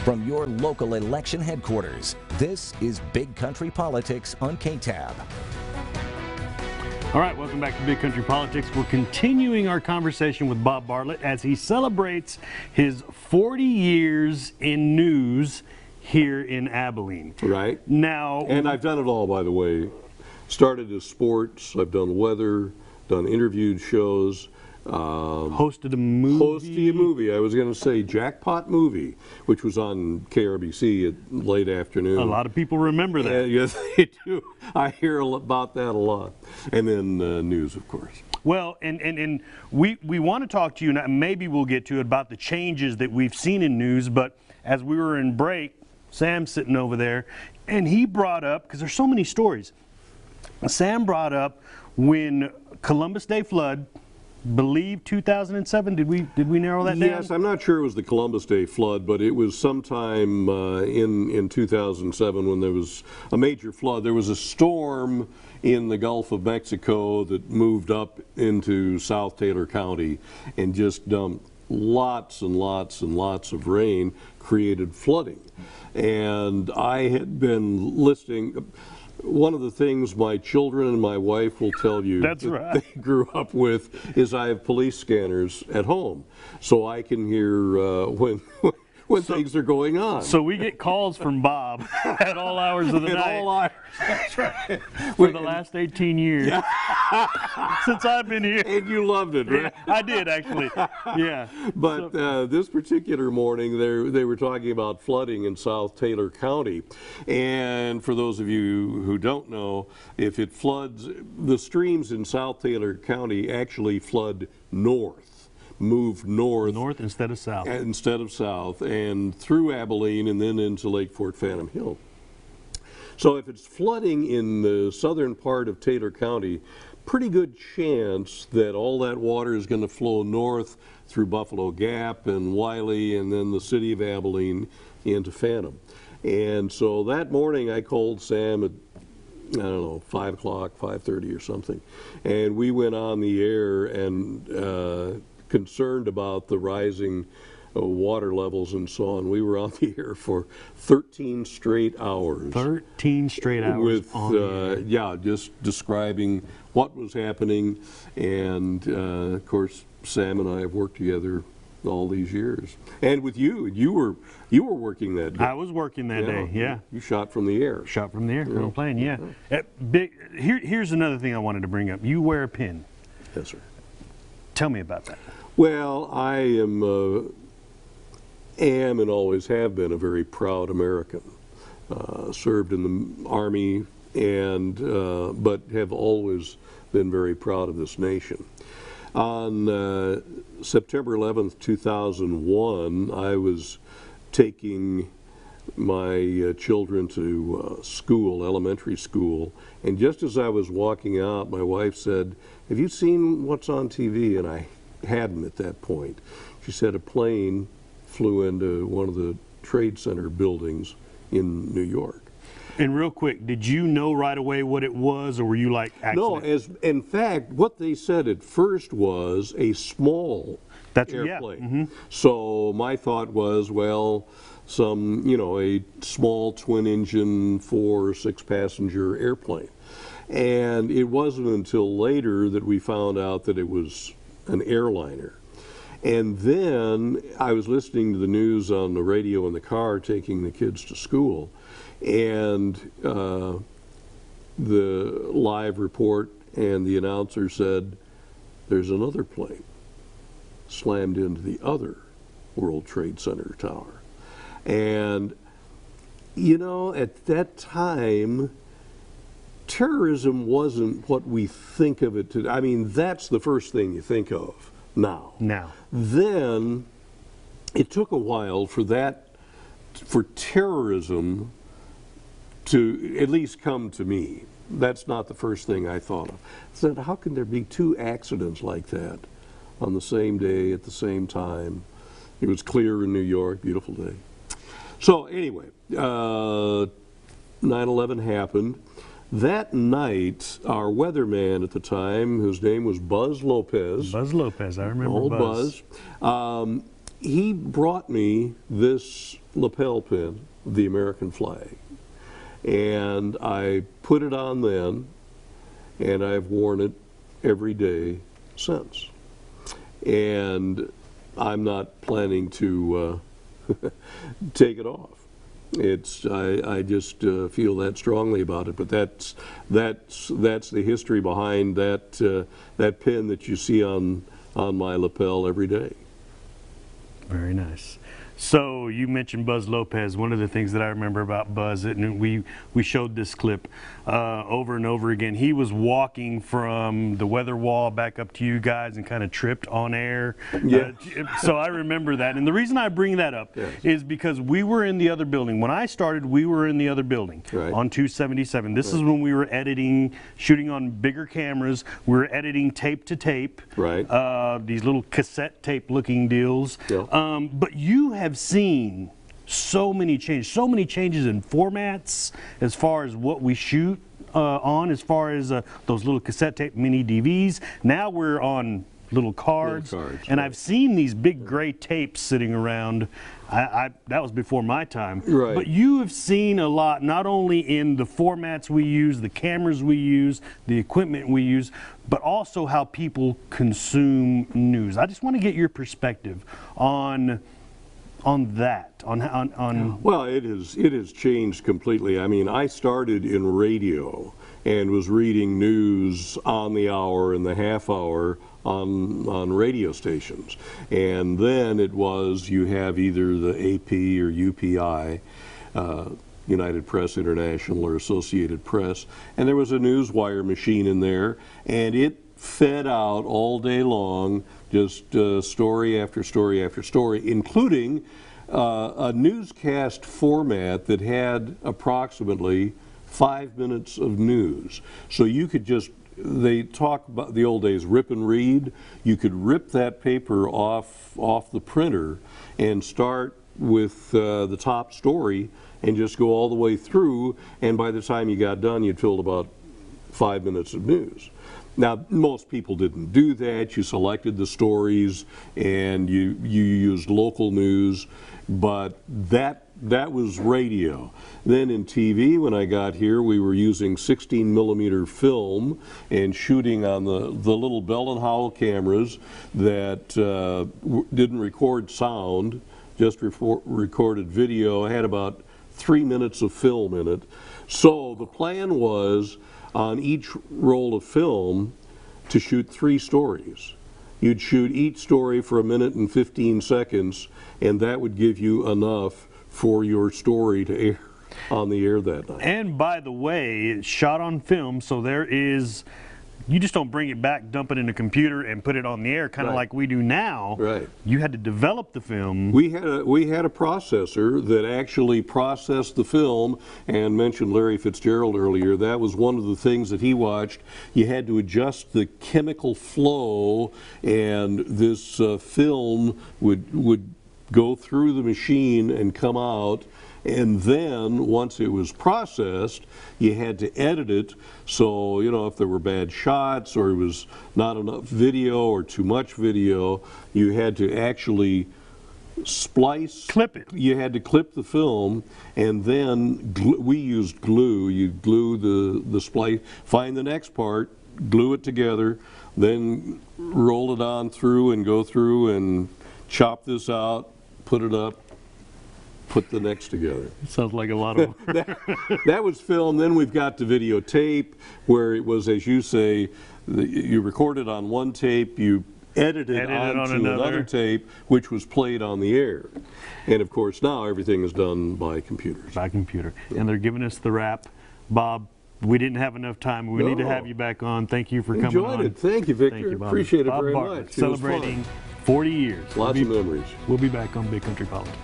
From your local election headquarters, this is Big Country Politics on KTAB. All right, welcome back to Big Country Politics. We're continuing our conversation with Bob Bartlett as he celebrates his 40 years in news here in Abilene. Right. Now, and I've done it all, by the way. Started as sports, I've done weather, done interviewed shows. Hosted a movie. I was going to say Jackpot Movie, which was on KRBC at late afternoon. A lot of people remember that. Yes, they do. I hear about that a lot. And then news, of course. Well, and we want to talk to you, and maybe we'll get to it, about the changes that we've seen in news, but as we were in break, Sam's sitting over there, and he brought up, because there's so many stories, Sam brought up when Columbus Day flood, believe 2007. Did we narrow that down? Yes, I'm not sure it was the Columbus Day flood, but it was sometime in 2007 when there was a major flood. There was a storm in the Gulf of Mexico that moved up into South Taylor County and just dumped lots and lots and lots of rain, created flooding. And I had been listening. One of the things my children and my wife will tell you That's right. they grew up with is I have police scanners at home, so I can hear when things are going on. So we get calls from Bob at all hours of the night. At all hours. That's right. For the last 18 years. Yeah. Since I've been here. And you loved it, right? I did, actually. Yeah. But this particular morning, they were talking about flooding in South Taylor County. And for those of you who don't know, if it floods, the streams in South Taylor County actually flood north. Move north instead of south. And through Abilene and then into Lake Fort Phantom Hill. So if it's flooding in the southern part of Taylor County, pretty good chance that all that water is going to flow north through Buffalo Gap and Wiley and then the city of Abilene into Phantom. And so that morning I called Sam at, I don't know, 5 o'clock, 5:30 or something. And we went on the air and concerned about the rising water levels and so on. We were on the air for 13 straight hours. 13 straight hours with, on the air. Yeah, just describing what was happening. And of course, Sam and I have worked together all these years. And with you were working that day. I was working that day, yeah. You shot from the air. Shot from the air, from a plane, yeah. Here's another thing I wanted to bring up. You wear a pin. Yes, sir. Tell me about that. Well, I am and always have been a very proud American. Served in the Army, and but have always been very proud of this nation. On September 11th, 2001, I was taking my children to school, elementary school, and just as I was walking out, my wife said, "Have you seen what's on TV?" And I hadn't at that point. She said a plane flew into one of the Trade Center buildings in New York. And real quick, did you know right away what it was, or were you like, accident? No, in fact, what they said at first was a small airplane. Yeah. Mm-hmm. So my thought was, well, a small twin-engine 4 or 6 passenger airplane. And it wasn't until later that we found out that it was an airliner. And then I was listening to the news on the radio in the car taking the kids to school, and the live report and the announcer said, "There's another plane slammed into the other World Trade Center tower." And at that time, terrorism wasn't what we think of it today. I mean, that's the first thing you think of now. Then it took a while for terrorism to at least come to me. That's not the first thing I thought of. I said, how can there be 2 accidents like that on the same day at the same time? It was clear in New York, beautiful day. So anyway, 9/11 happened. That night, our weatherman at the time, whose name was Buzz Lopez. Buzz Lopez, I remember Buzz. He brought me this lapel pin, the American flag. And I put it on then, and I've worn it every day since. And I'm not planning to take it off. I just feel that strongly about it. But that's the history behind that that pin that you see on my lapel every day. Very nice. So you mentioned Buzz Lopez. One of the things that I remember about Buzz, and we showed this clip over and over again. He was walking from the weather wall back up to you guys and kind of tripped on air. Yeah. So I remember that. And the reason I bring that up is because we were in the other building. When I started, we were in the other building on 277. This is when we were editing, shooting on bigger cameras. We were editing tape to tape. Right. These little cassette tape looking deals. Yeah. But you have seen so many changes in formats as far as what we shoot on, as far as those little cassette tape mini DVs. Now we're on little cards, and I've seen these big gray tapes sitting around. That was before my time. Right. But you have seen a lot, not only in the formats we use, the cameras we use, the equipment we use, but also how people consume news. I just want to get your perspective on that. Well, it has changed completely. I mean, I started in radio and was reading news on the hour and the half hour on radio stations. And then it was, you have either the AP or UPI, United Press International or Associated Press, and there was a newswire machine in there, and it fed out all day long, just story after story after story, including a newscast format that had approximately 5 minutes of news. So you could just, they talk about the old days, rip and read. You could rip that paper off the printer and start with the top story and just go all the way through, and by the time you got done, you'd filled about 5 minutes of news. Now, most people didn't do that. You selected the stories and you used local news, but that was radio. Then in TV, when I got here, we were using 16mm film and shooting on the little Bell & Howell cameras that didn't record sound, just recorded video. I had about 3 minutes of film in it. So the plan was, on each roll of film, to shoot 3 stories. You'd shoot each story for 1 minute and 15 seconds, and that would give you enough for your story to air on the air that night. And by the way, it's shot on film, so there is, you just don't bring it back, dump it in a computer, and put it on the air, kind of like we do now. Right. You had to develop the film. We had a processor that actually processed the film, and mentioned Larry Fitzgerald earlier. That was one of the things that he watched. You had to adjust the chemical flow, and this film would go through the machine and come out. And then, once it was processed, you had to edit it. So, you know, if there were bad shots or it was not enough video or too much video, you had to actually splice. Clip it. You had to clip the film, and then we used glue. You glue the splice, find the next part, glue it together, then roll it on through and go through and chop this out, put it up, put the next together. Sounds like a lot of work. that was film. Then we've got the videotape, where it was, as you say, you recorded on one tape, you edited onto another tape, which was played on the air. And of course now everything is done by computers. By computer. And they're giving us the wrap. Bob, we didn't have enough time. We need to have you back on. Thank you for coming on. Enjoyed it. Thank you, Victor. Thank you, Bob. Appreciate it Bob very Bartlett, much. Celebrating 40 years. Lots of memories. We'll be back on Big Country Politics.